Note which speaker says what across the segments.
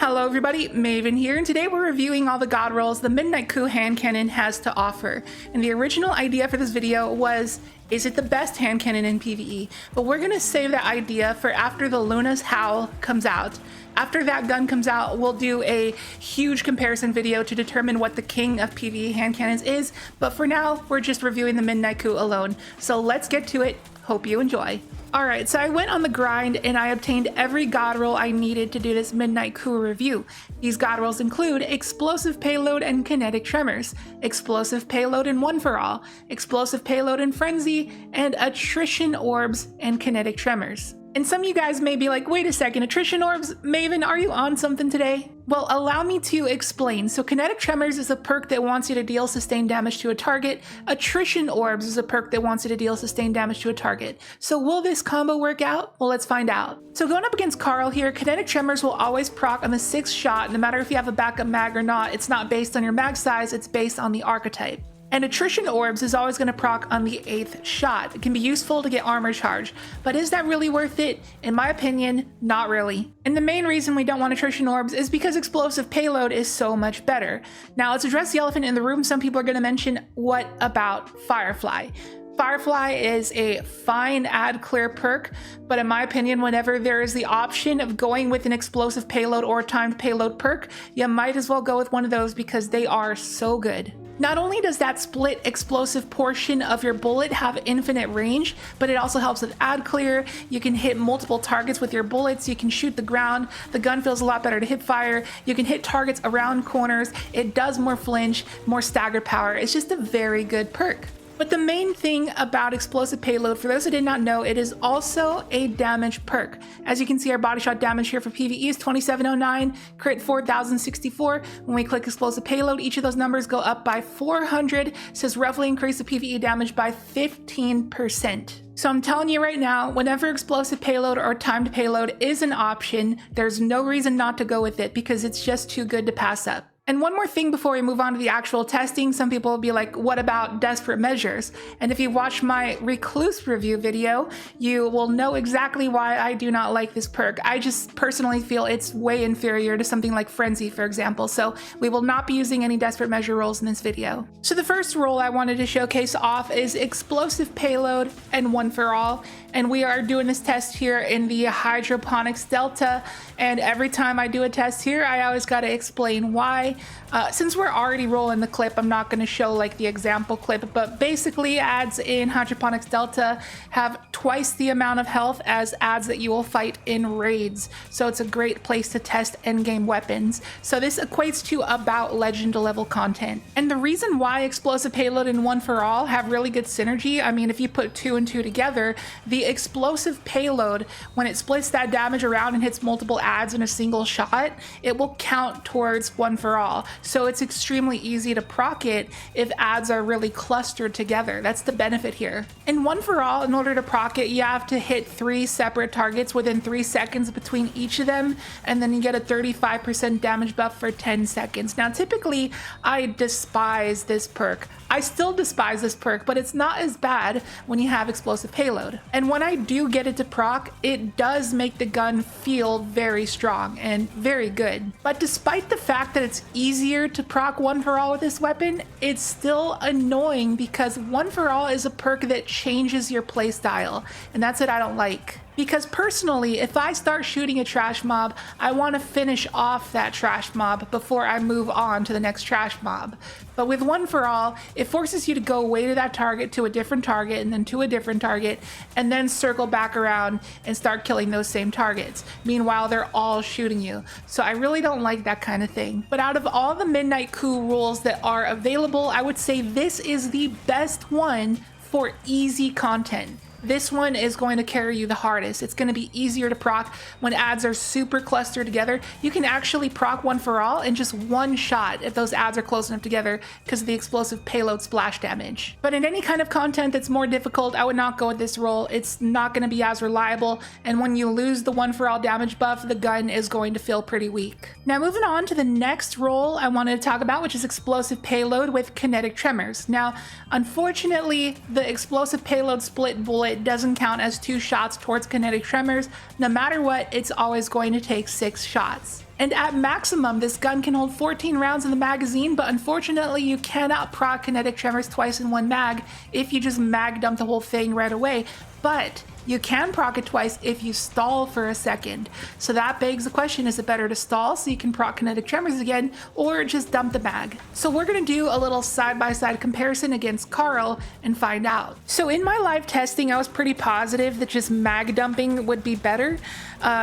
Speaker 1: Hello everybody, Maven here, and today we're reviewing all the god rolls the Midnight Coup hand cannon has to offer. And the original idea for this video was, is it the best hand cannon in PvE? But we're gonna save that idea for after the Luna's Howl comes out. After that gun comes out, we'll do a huge comparison video to determine what the king of PvE hand cannons is. But for now, we're just reviewing the Midnight Coup alone. So let's get to it. Hope you enjoy. Alright, so I went on the grind and I obtained every god roll I needed to do this Midnight Coup review. These god rolls include Explosive Payload and Kinetic Tremors, Explosive Payload and One for All, Explosive Payload and Frenzy, and Attrition Orbs and Kinetic Tremors. And some of you guys may be like, wait a second, Attrition Orbs? Maven, are you on something today? Well, allow me to explain. So Kinetic Tremors is a perk that wants you to deal sustained damage to a target. Attrition Orbs is a perk that wants you to deal sustained damage to a target. So will this combo work out? Well, let's find out. So going up against Carl here, Kinetic Tremors will always proc on the 6th shot, no matter if you have a backup mag or not. It's not based on your mag size, it's based on the archetype. And Attrition Orbs is always going to proc on the 8th shot. It can be useful to get armor charge, but is that really worth it? In my opinion, not really. And the main reason we don't want Attrition Orbs is because Explosive Payload is so much better. Now let's address the elephant in the room. Some people are going to mention, what about Firefly? Firefly is a fine add clear perk, but in my opinion, whenever there is the option of going with an explosive payload or timed payload perk, you might as well go with one of those because they are so good. Not only does that split explosive portion of your bullet have infinite range, but it also helps with ad clear. You can hit multiple targets with your bullets. You can shoot the ground. The gun feels a lot better to hip fire. You can hit targets around corners. It does more flinch, more stagger power. It's just a very good perk. But the main thing about Explosive Payload, for those who did not know, it is also a damage perk. As you can see, our body shot damage here for PvE is 2709, crit 4064. When we click Explosive Payload, each of those numbers go up by 400, so it's roughly increase the PvE damage by 15%. So I'm telling you right now, whenever Explosive Payload or Timed Payload is an option, there's no reason not to go with it because it's just too good to pass up. And one more thing before we move on to the actual testing, some people will be like, what about Desperate Measures? And if you watch my Recluse review video, you will know exactly why I do not like this perk. I just personally feel it's way inferior to something like Frenzy, for example. So we will not be using any Desperate Measure rolls in this video. So the first roll I wanted to showcase off is Explosive Payload and One for All. And we are doing this test here in the Hydroponics Delta. And every time I do a test here, I always got to explain why. Since we're already rolling the clip, I'm not going to show like the example clip, but basically ads in Hydroponics Delta have twice the amount of health as ads that you will fight in raids. So it's a great place to test endgame weapons. So this equates to about legend level content. And the reason why Explosive Payload and One for All have really good synergy, I mean, if you put 2 and 2 together, the Explosive Payload, when it splits that damage around and hits multiple ads in a single shot, it will count towards One for All. So it's extremely easy to proc it if ads are really clustered together. That's the benefit here. In One for All, in order to proc it, you have to hit 3 separate targets within 3 seconds between each of them, and then you get a 35% damage buff for 10 seconds. Now, typically, I despise this perk. I still despise this perk, but it's not as bad when you have Explosive Payload. And when I do get it to proc, it does make the gun feel very strong and very good. But despite the fact that it's easier to proc One for All with this weapon, it's still annoying because One for All is a perk that changes your playstyle, and that's what I don't like. Because personally, if I start shooting a trash mob, I want to finish off that trash mob before I move on to the next trash mob. But with One for All, it forces you to go away to that target, to a different target, and then to a different target, and then circle back around and start killing those same targets. Meanwhile, they're all shooting you. So I really don't like that kind of thing. But out of all the Midnight Coup rules that are available, I would say this is the best one for easy content. This one is going to carry you the hardest. It's going to be easier to proc when ads are super clustered together. You can actually proc One for All in just one shot if those ads are close enough together because of the Explosive Payload splash damage. But in any kind of content that's more difficult, I would not go with this roll. It's not going to be as reliable, and when you lose the One for All damage buff, the gun is going to feel pretty weak. Now moving on to the next roll I wanted to talk about, which is Explosive Payload with Kinetic Tremors. Now, unfortunately, the Explosive Payload split bullet it doesn't count as 2 shots towards kinetic tremors. No matter what, it's always going to take 6 shots. And at maximum, this gun can hold 14 rounds in the magazine, but unfortunately you cannot proc kinetic tremors twice in one mag if you just mag dump the whole thing right away. But you can proc it twice if you stall for a second. So that begs the question, is it better to stall so you can proc kinetic tremors again, or just dump the mag? So we're gonna do a little side-by-side comparison against Carl and find out. So in my live testing, I was pretty positive that just mag dumping would be better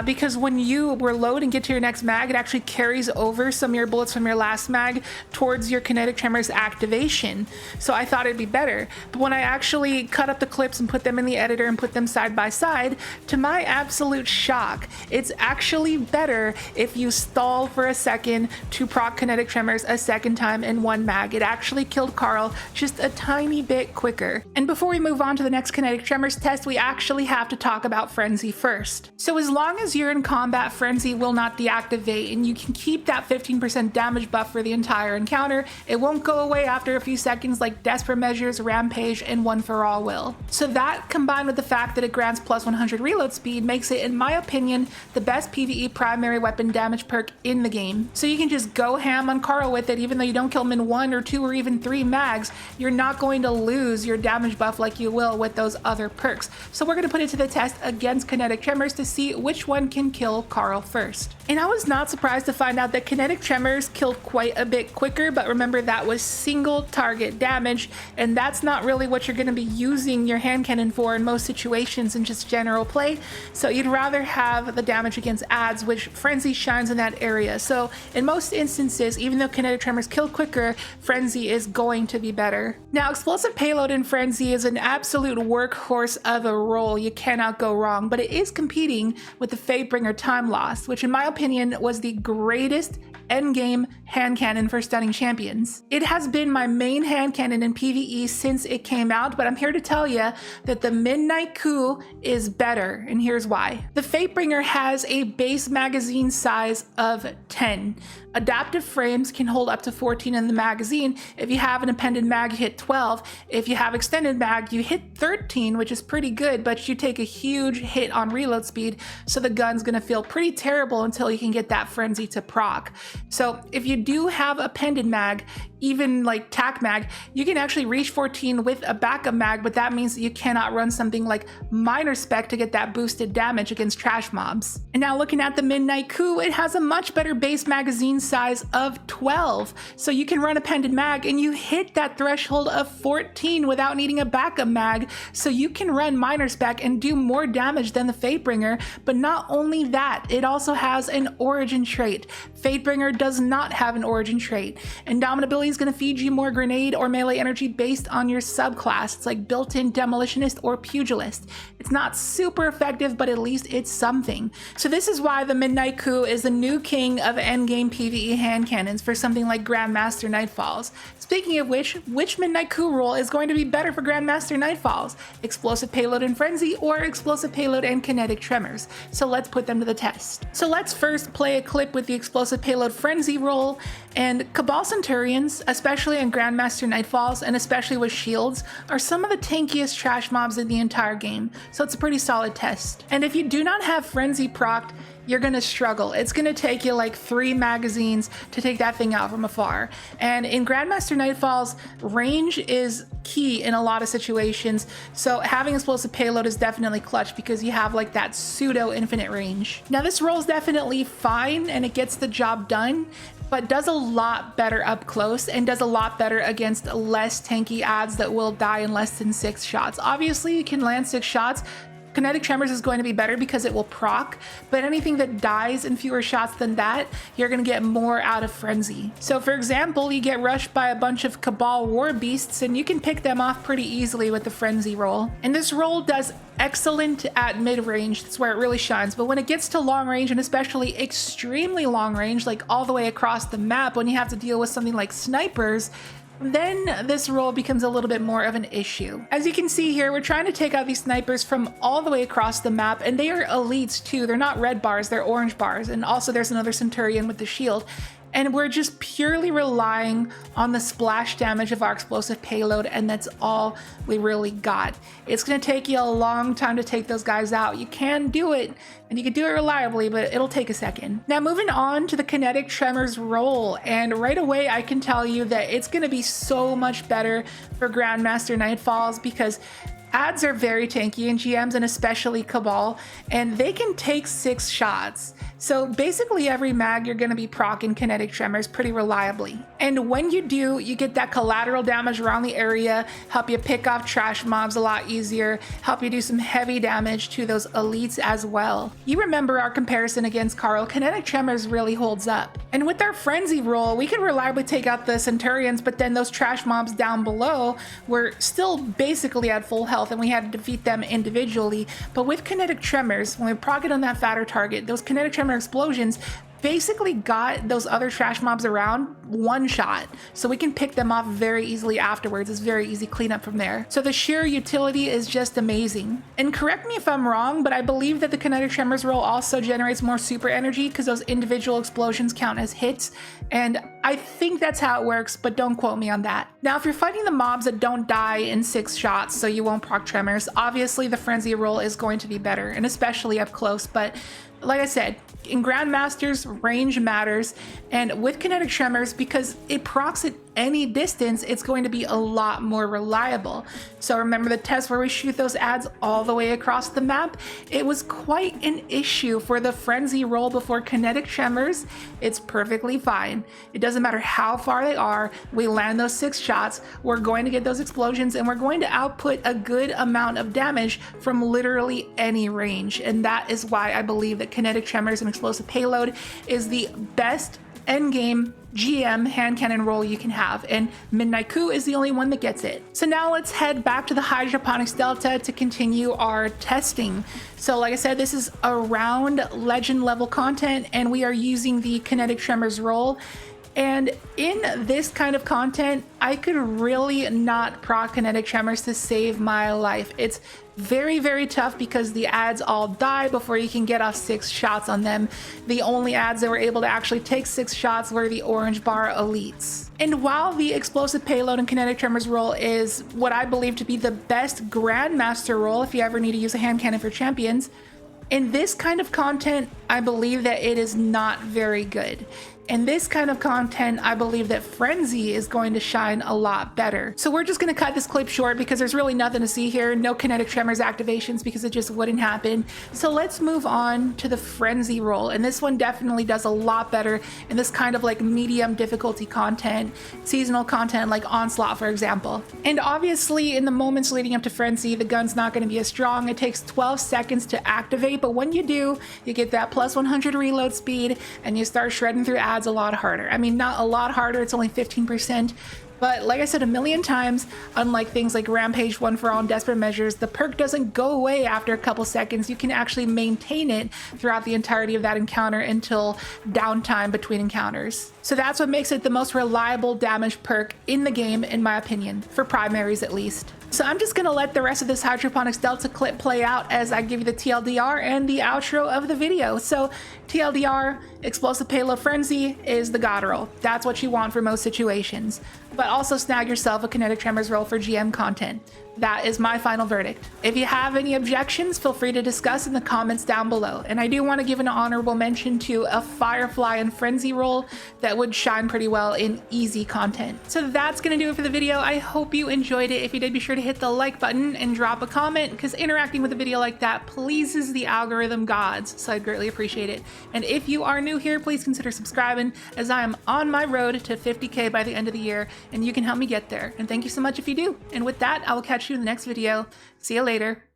Speaker 1: because when you reload and get to your next mag, it actually carries over some of your bullets from your last mag towards your kinetic tremors activation. So I thought it'd be better. But when I actually cut up the clips and put them in the editor and put them side by side, to my absolute shock, it's actually better if you stall for a second to proc kinetic tremors a second time in one mag. It actually killed Carl just a tiny bit quicker. And before we move on to the next kinetic tremors test, we actually have to talk about Frenzy first. So as long as you're in combat, Frenzy will not deactivate, and you can keep that 15% damage buff for the entire encounter. It won't go away after a few seconds like Desperate Measures, Rampage, and One for All will. So that, combined with the fact that it grants plus 100 reload speed, makes it, in my opinion, the best PvE primary weapon damage perk in the game. So you can just go ham on Carl with it. Even though you don't kill him in 1 or 2 or even 3 mags, you're not going to lose your damage buff like you will with those other perks. So we're going to put it to the test against kinetic tremors to see which one can kill Carl first. And I was not surprised to find out that kinetic tremors killed quite a bit quicker, but remember that was single target damage, and that's not really what you're going to be using your hand cannon for in most situations in just general play. So you'd rather have the damage against adds, which Frenzy shines in that area. So in most instances, even though kinetic tremors kill quicker, Frenzy is going to be better. Now, explosive payload in Frenzy is an absolute workhorse of a role. You cannot go wrong, but it is competing with the Fatebringer Time Lost, which in my opinion was the greatest endgame hand cannon for stunning champions. It has been my main hand cannon in PvE since it came out, but I'm here to tell you that the Midnight Coup is better, and here's why. The Fatebringer has a base magazine size of 10. Adaptive frames can hold up to 14 in the magazine. If you have an appended mag, you hit 12. If you have extended mag, you hit 13, which is pretty good, but you take a huge hit on reload speed, so the gun's gonna feel pretty terrible until you can get that Frenzy to proc. So if you do have appended mag, even like tac mag, you can actually reach 14 with a backup mag, but that means that you cannot run something like minor spec to get that boosted damage against trash mobs. And now looking at the Midnight Coup, it has a much better base magazine size of 12. So you can run appended mag and you hit that threshold of 14 without needing a backup mag. So you can run minor spec and do more damage than the Fatebringer. But not only that, it also has an origin trait. Fatebringer does not have an origin trait. Indomitability is going to feed you more grenade or melee energy based on your subclass. It's like built-in demolitionist or pugilist. It's not super effective, but at least it's something. So this is why the Midnight Coup is the new king of endgame PvE hand cannons for something like Grandmaster Nightfalls. Speaking of which Midnight Coup role is going to be better for Grandmaster Nightfalls? Explosive payload and Frenzy, or explosive payload and kinetic tremors? So let's put them to the test. So let's first play a clip with the explosive payload Frenzy role. And Cabal Centurions, especially in Grandmaster Nightfalls and especially with shields, are some of the tankiest trash mobs in the entire game, so it's a pretty solid test. And if you do not have Frenzy procced, you're gonna struggle. It's gonna take you like 3 magazines to take that thing out from afar. And in Grandmaster Nightfalls, range is key in a lot of situations, so having explosive payload is definitely clutch because you have like that pseudo infinite range. Now this role is definitely fine and it gets the job done, but does a lot better up close and does a lot better against less tanky adds that will die in less than 6 shots. Obviously you can land 6 shots. Kinetic Tremors is going to be better because it will proc, but anything that dies in fewer shots than that, you're going to get more out of Frenzy. So for example, you get rushed by a bunch of Cabal War Beasts and you can pick them off pretty easily with the Frenzy roll. And this roll does excellent at mid-range, that's where it really shines, but when it gets to long range, and especially extremely long range, like all the way across the map, when you have to deal with something like snipers, then this role becomes a little bit more of an issue. As you can see here, we're trying to take out these snipers from all the way across the map, and they are elites too. They're not red bars, they're orange bars. And also there's another Centurion with the shield. And we're just purely relying on the splash damage of our explosive payload, and that's all we really got. It's gonna take you a long time to take those guys out. You can do it, and you can do it reliably, but it'll take a second. Now moving on to the kinetic tremors role, and right away I can tell you that it's gonna be so much better for Grandmaster Nightfalls because ads are very tanky in GMs, and especially Cabal, and they can take 6 shots. So basically every mag you're gonna be proccing kinetic tremors pretty reliably. And when you do, you get that collateral damage around the area, help you pick off trash mobs a lot easier, help you do some heavy damage to those elites as well. You remember our comparison against Carl, kinetic tremors really holds up. And with our frenzy roll, we can reliably take out the Centurions, but then those trash mobs down below were still basically at full health and we had to defeat them individually. But with kinetic tremors, when we proc it on that fatter target, those kinetic tremor explosions basically got those other trash mobs around one shot, so we can pick them off very easily afterwards. It's very easy cleanup from there. So the sheer utility is just amazing. And correct me if I'm wrong, but I believe that the kinetic tremors roll also generates more super energy because those individual explosions count as hits, and I think that's how it works, but don't quote me on that. Now if you're fighting the mobs that don't die in 6 shots so you won't proc tremors, obviously the frenzy roll is going to be better, and especially up close. But like I said, in Grandmasters, range matters, and with kinetic tremors, because it procs at any distance, it's going to be a lot more reliable. So remember the test where we shoot those ads all the way across the map? It was quite an issue for the frenzy roll before kinetic tremors. It's perfectly fine. It doesn't matter how far they are. We land those 6 shots, we're going to get those explosions, and we're going to output a good amount of damage from literally any range. And that is why I believe that kinetic tremors and explosive payload is the best endgame GM hand cannon roll you can have, and Midnight Coup is the only one that gets it. So now let's head back to the Hydroponics Delta to continue our testing. So like I said, this is around legend level content, and we are using the kinetic tremors roll. And in this kind of content, I could really not proc kinetic tremors to save my life. It's very, very tough because the ads all die before you can get off 6 shots on them. The only ads that were able to actually take 6 shots were the orange bar elites. And while the explosive payload and kinetic tremors roll is what I believe to be the best Grandmaster roll if you ever need to use a hand cannon for champions, in this kind of content, I believe that it is not very good. In this kind of content, I believe that Frenzy is going to shine a lot better. So we're just going to cut this clip short because there's really nothing to see here. No kinetic tremors activations because it just wouldn't happen. So let's move on to the Frenzy roll. And this one definitely does a lot better in this kind of like medium difficulty content, seasonal content like Onslaught, for example. And obviously in the moments leading up to Frenzy, the gun's not going to be as strong. It takes 12 seconds to activate, but when you do, you get that plus 100 reload speed and you start shredding through ads a lot harder. I mean, not a lot harder, it's only 15%, but like I said a million times, unlike things like Rampage, One for All, and Desperate Measures, the perk doesn't go away after a couple seconds. You can actually maintain it throughout the entirety of that encounter until downtime between encounters. So that's what makes it the most reliable damage perk in the game, in my opinion, for primaries at least. So I'm just gonna let the rest of this Hydroponics Delta clip play out as I give you the TLDR and the outro of the video. So TLDR, Explosive Payload Frenzy is the God roll. That's what you want for most situations. But also snag yourself a Kinetic Tremors roll for GM content. That is my final verdict. If you have any objections, feel free to discuss in the comments down below. And I do want to give an honorable mention to a Firefly and Frenzy roll that would shine pretty well in easy content. So that's going to do it for the video. I hope you enjoyed it. If you did, be sure to hit the like button and drop a comment, because interacting with a video like that pleases the algorithm gods, so I'd greatly appreciate it. And if you are new here, please consider subscribing, as I am on my road to 50K by the end of the year, and you can help me get there. And thank you so much if you do. And with that, I will catch you in the next video. See you later.